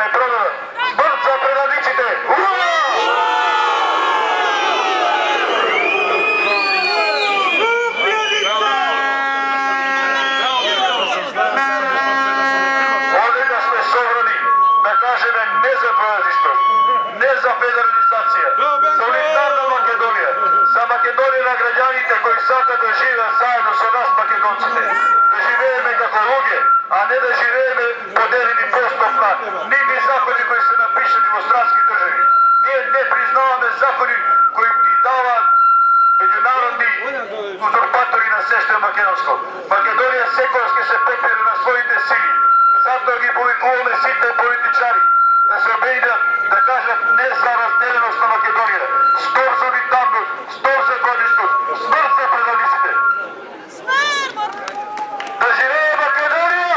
ne prodadat. Smrt za predavnicite! Ura! Ovdje da ste sobrani, da kažeme ne za predavništvo, ne za federalizacija, solidarna Makedonija, za Makedonijina građanite koji sada dožive zajedno sa nas Makedoncite, da živejeme kako luge, a ne da živejeme podeljeni postupna, niti zakoni koji se napišeni u stranski državi. Nije ne priznavame zakoni koji ti dava međunarodni uzurpatori na sešte makedonsko. Makedonija sekularski se popire na svojite sili. Zato ги повикуваме сите политичари да се обединят, да кажат не за разделеност на Македония. Стоп за унитарност, стоп за гладичност, смърт за предавниците! Да живее Македония!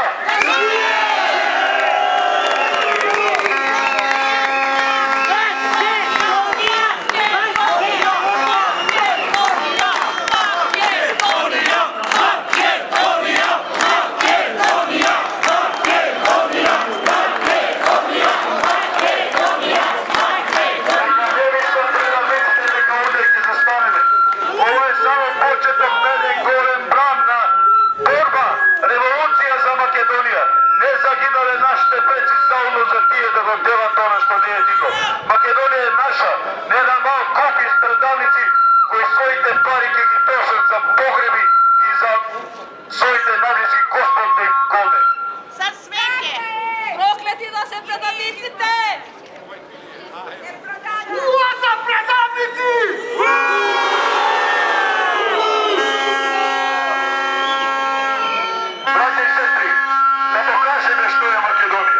Македонија е наша, не на мал купи страдалници кои своите пари ќе ги трошат за погреби и за своите надлежни Господ да им колне. Sad smeke! Prokleti da se predavnicite! Уа за предавници! Браќа и сестри, да покажеме што е Македонија.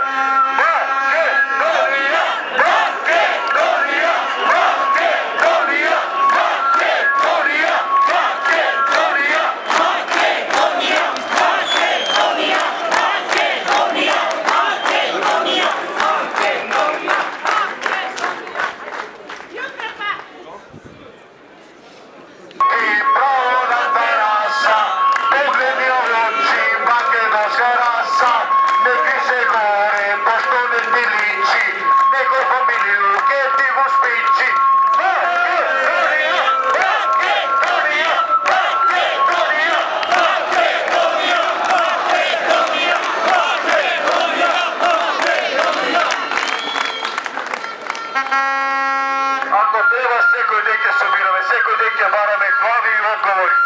Ако треба секој ден ќе собираме, секој ден ќе бараме глави и одговори.